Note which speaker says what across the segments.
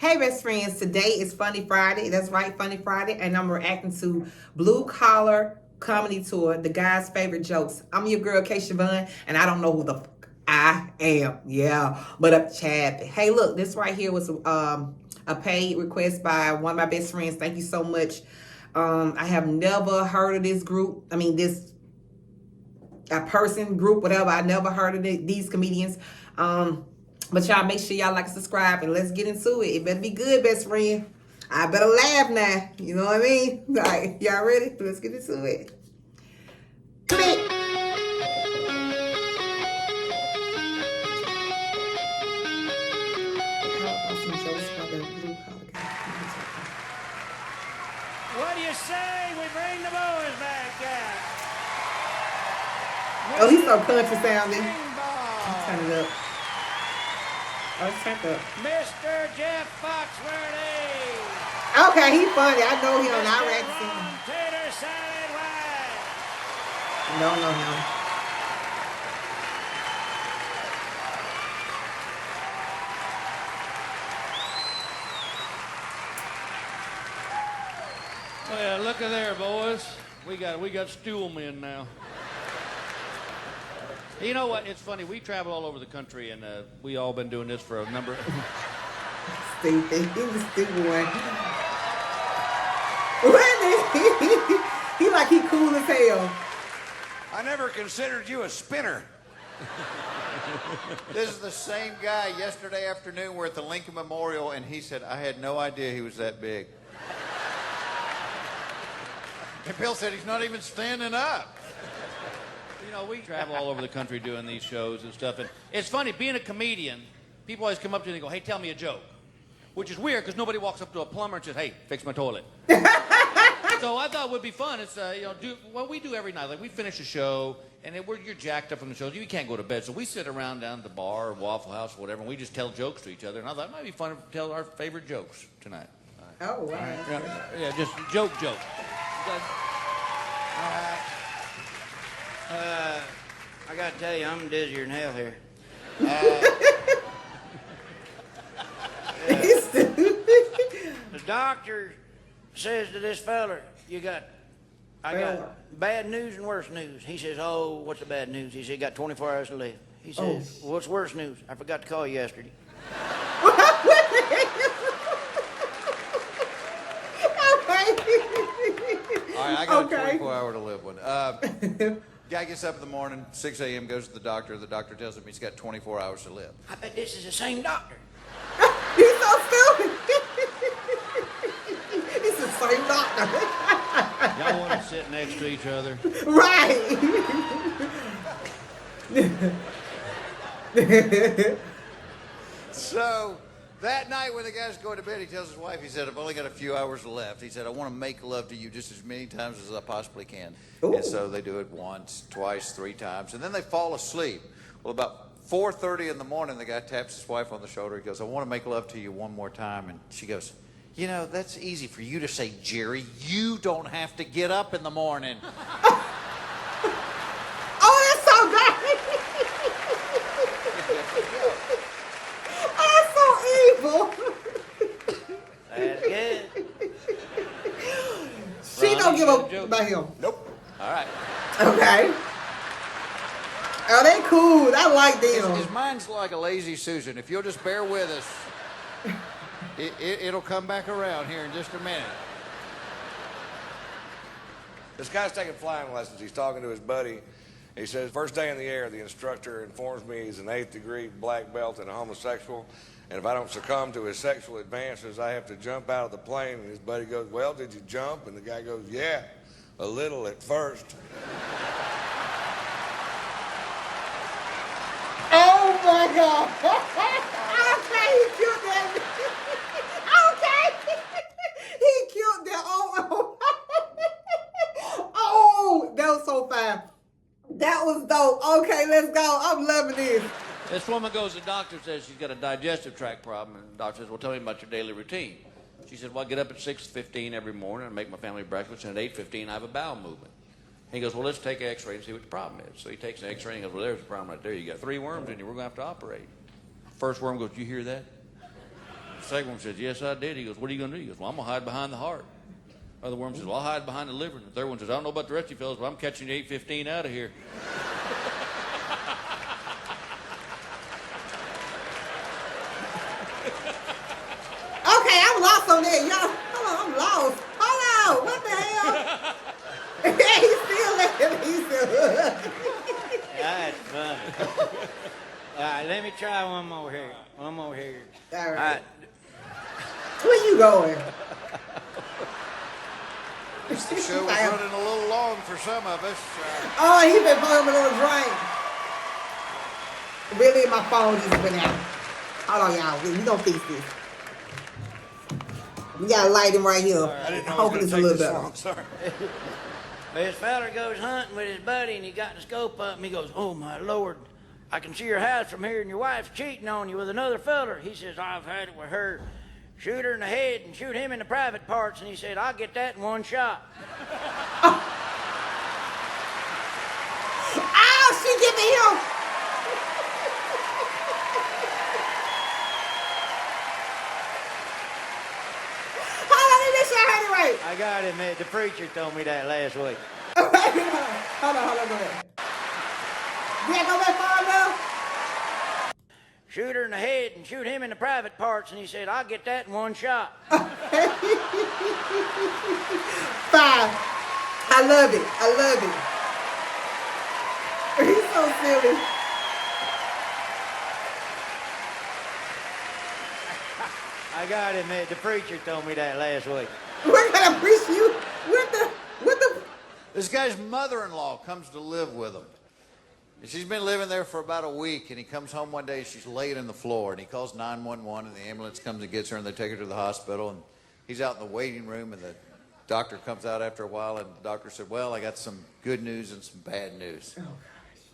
Speaker 1: Hey, best friends. Today is Funny Friday. That's right, Funny Friday. And I'm reacting to Blue Collar Comedy Tour, the guy's favorite jokes. I'm your girl, Kay Siobhan, and I don't know who the fuck I am. Yeah, but up Chad. Hey, look, this right here was a paid request by one of my best friends. Thank you so much. I have never heard of this group. I mean, this a person, group, whatever. I never heard of these comedians. But y'all make sure y'all like and subscribe and let's get into it. It better be good, best friend. I better laugh now. You know what I mean? All right, y'all ready? Let's get into it.
Speaker 2: What do you say we bring the boys back out?
Speaker 1: Oh, he's so country sounding.
Speaker 2: Ball.
Speaker 1: Turn it up. Oh, it's turned up.
Speaker 2: Mr. Jeff Foxworthy.
Speaker 1: Okay, he's funny. I know him. I
Speaker 2: Mr.
Speaker 1: read to him.
Speaker 2: Ron Tater Salad White.
Speaker 1: Don't know him.
Speaker 3: Well, look at there, boys. We got stoolmen now. You know what? It's funny. We travel all over the country, and we all been doing this for a number.
Speaker 1: Stupid. He's a stupid one. Really? He like he cool as hell.
Speaker 4: I never considered you a spinner. This is the same guy yesterday afternoon. We're at the Lincoln Memorial, and he said, I had no idea he was that big. And Bill said he's not even standing up.
Speaker 3: You know, we travel all over the country doing these shows and stuff, and it's funny being a comedian. People always come up to you and they go, "Hey, tell me a joke," which is weird because nobody walks up to a plumber and says, "Hey, fix my toilet." So I thought it would be fun. It's do what we do every night. Like we finish a show, and then you're jacked up from the shows. You can't go to bed, so we sit around down at the bar, or Waffle House, or whatever, and we just tell jokes to each other. And I thought it might be fun to tell our favorite jokes tonight.
Speaker 1: Oh, wow.
Speaker 3: Yeah, just joke.
Speaker 4: All right. I got to tell you, I'm dizzier than hell here.
Speaker 1: He's stupid.
Speaker 4: The doctor says to this feller, I got bad news and worse news. He says, oh, what's the bad news? He said, you got 24 hours to live. He says, well, what's worse news? I forgot to call you yesterday. All right, I got a 24-hour to live one. Guy gets up in the morning, 6 a.m., goes to the doctor. The doctor tells him he's got 24 hours to live. I bet this is the same doctor.
Speaker 1: He's so stupid. He's the same doctor.
Speaker 3: Y'all want to sit next to each other?
Speaker 1: Right.
Speaker 4: So that night when the guy's going to bed, he tells his wife, he said, I've only got a few hours left. He said, I want to make love to you just as many times as I possibly can.
Speaker 1: Ooh.
Speaker 4: And so they do it once, twice, 3 times, and then they fall asleep. Well, about 4:30 in the morning, the guy taps his wife on the shoulder. He goes, I want to make love to you one more time. And she goes, you know, that's easy for you to say, Jerry. You don't have to get up in the morning.
Speaker 1: Oh, that's so great. Oh, that's so evil.
Speaker 4: That's good.
Speaker 1: She don't give a
Speaker 3: joke.
Speaker 1: about him.
Speaker 4: Nope. All right.
Speaker 1: Okay. Oh, they cool. I like them.
Speaker 4: His mind's like a lazy Susan. If you'll just bear with us, it'll come back around here in just a minute.
Speaker 5: This guy's taking flying lessons. He's talking to his buddy. He says, first day in the air, the instructor informs me he's an 8th degree black belt and a homosexual. And if I don't succumb to his sexual advances, I have to jump out of the plane. And his buddy goes, well, did you jump? And the guy goes, yeah, a little at first.
Speaker 1: Oh my God. Okay, he killed that. Okay. He killed that. Oh, oh, that was so fast. That was dope. Okay, let's go. I'm loving this.
Speaker 3: This woman goes to the doctor, says she's got a digestive tract problem, and the doctor says, well, tell me about your daily routine. She said, well, I get up at 6:15 every morning and make my family breakfast, and at 8:15 I have a bowel movement. He goes, well, let's take an x-ray and see what the problem is. So he takes an x-ray and goes, well, there's the problem right there. You got 3 worms in you. We're going to have to operate. First worm goes, you hear that? The second worm says, yes, I did. He goes, what are you going to do? He goes, well, I'm going to hide behind the heart. Other worm says, well, I'll hide behind the liver. And the third one says, I don't know about the rest of you fellas, but I'm catching you 8:15 out of here.
Speaker 1: Okay, I'm lost on that, y'all. Hold on, I'm lost. Hold on, what the hell? He's still laughing. He's still.
Speaker 6: That's funny. All right, let me try one more here. One more here.
Speaker 1: All right. Where you going?
Speaker 4: The show was running a little long for some of us.
Speaker 1: Oh, he been playing a little drink. Really, my phone just went out. Hold on, y'all. We gonna fix this. We gotta light him right here.
Speaker 5: I didn't know
Speaker 1: Hopefully it's a little better.
Speaker 5: long. Sorry.
Speaker 6: This feller goes hunting with his buddy, and he got the scope up, and he goes, oh, my Lord, I can see your house from here, and your wife's cheating on you with another feller. He says, I've had it with her. Shoot her in the head and shoot him in the private parts. And he said, I'll get that in one shot.
Speaker 1: Ow, she giving him. Hold on, let me make sure I heard it right.
Speaker 6: I got it, man. The preacher told me that last week.
Speaker 1: Hold on, go ahead. Yeah, go back far enough.
Speaker 6: Shoot her in the head and shoot him in the private parts. And he said, I'll get that in one shot.
Speaker 1: 5. I love it. I love it. He's so silly.
Speaker 6: I got it, man. The preacher told me that last week.
Speaker 1: We're gonna preach you. What the?
Speaker 4: This guy's mother-in-law comes to live with him. And she's been living there for about a week, and he comes home one day, she's laid on the floor, and he calls 911, and the ambulance comes and gets her, and they take her to the hospital, and he's out in the waiting room, and the doctor comes out after a while, and the doctor said, well, I got some good news and some bad news. Oh,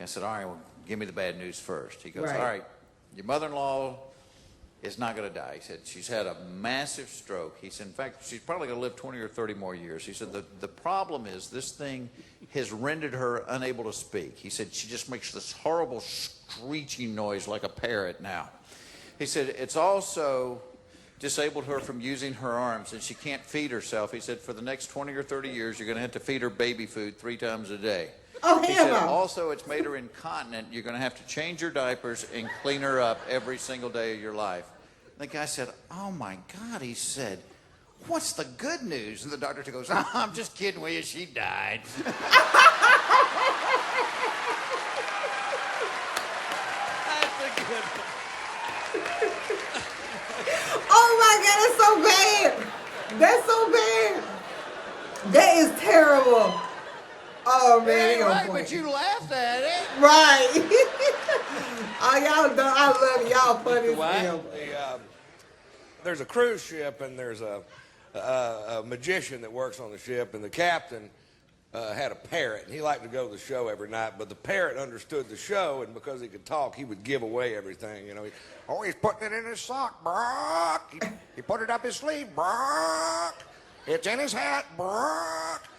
Speaker 4: I said, all right, well, give me the bad news first. He goes,
Speaker 1: Right.
Speaker 4: all right, your mother-in-law is not going to die. He said, she's had a massive stroke. He said, in fact, she's probably going to live 20 or 30 more years. He said, the problem is this thing has rendered her unable to speak. He said, she just makes this horrible screeching noise like a parrot now. He said, it's also disabled her from using her arms, and she can't feed herself. He said, for the next 20 or 30 years, you're going to have to feed her baby food 3 times a day.
Speaker 1: Oh,
Speaker 4: He
Speaker 1: hell
Speaker 4: said,
Speaker 1: no.
Speaker 4: also, it's made her incontinent. You're going to have to change her diapers and clean her up every single day of your life. The guy said, oh, my God. He said, what's the good news? And the doctor goes, oh, I'm just kidding with you. She died. That's a good one.
Speaker 1: Oh my God, that's so bad. That's so bad. That is terrible. Oh man,
Speaker 4: It
Speaker 1: they
Speaker 4: ain't
Speaker 1: gonna
Speaker 4: right,
Speaker 1: point.
Speaker 4: but you laughed at it.
Speaker 1: Right. Oh, y'all done. I love it. Y'all funny as
Speaker 3: Why?
Speaker 1: hell.
Speaker 5: There's a cruise ship, and there's a magician that works on the ship, and the captain had a parrot, and he liked to go to the show every night, but the parrot understood the show, and because he could talk, he would give away everything, you know. He's putting it in his sock, Brock. He put it up his sleeve, Brock. It's in his hat, Brock.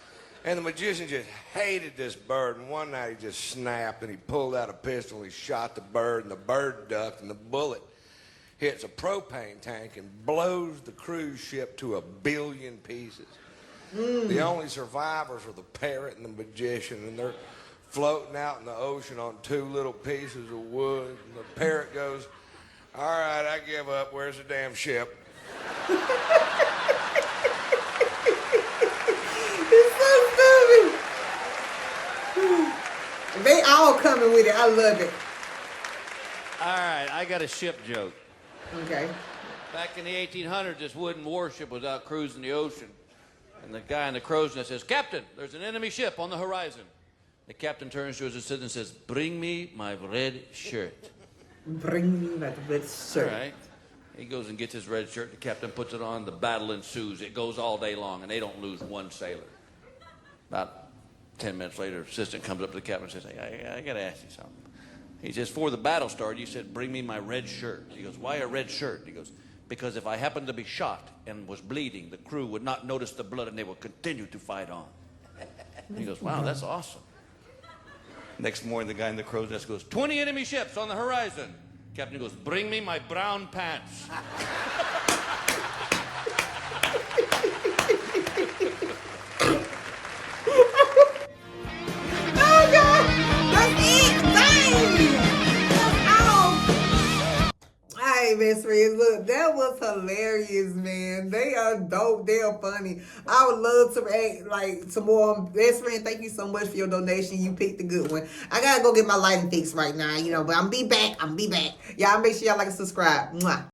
Speaker 5: And the magician just hated this bird, and one night he just snapped, and he pulled out a pistol, and he shot the bird, and the bird ducked, and the bullet hits a propane tank and blows the cruise ship to 1 billion pieces. The only survivors are the parrot and the magician, and they're floating out in the ocean on 2 little pieces of wood. And the parrot goes, all right, I give up. Where's the damn ship?
Speaker 1: It's so stupid. They all coming with it. I love it.
Speaker 3: All right, I got a ship joke.
Speaker 1: Okay.
Speaker 3: Back in the 1800s, this wooden warship was out cruising the ocean. And the guy in the crow's nest says, Captain, there's an enemy ship on the horizon. The captain turns to his assistant and says, bring me my red shirt.
Speaker 1: Bring me that red shirt.
Speaker 3: All right. He goes and gets his red shirt. The captain puts it on. The battle ensues. It goes all day long, and they don't lose one sailor. About 10 minutes later, the assistant comes up to the captain and says, hey, I got to ask you something. He says, before the battle started, you said, bring me my red shirt. He goes, why a red shirt? He goes, because if I happened to be shot and was bleeding, the crew would not notice the blood and they would continue to fight on. He goes, wow, that's awesome. Next morning, the guy in the crow's nest goes, 20 enemy ships on the horizon. Captain goes, bring me my brown pants.
Speaker 1: they best friends. Look, that was hilarious, man. They are dope. They are funny. I would love to react like some more. Best friend, thank you so much for your donation. You picked a good one. I gotta go get my lighting fixed right now, but I'm be back. Y'all make sure y'all like and subscribe. Mwah.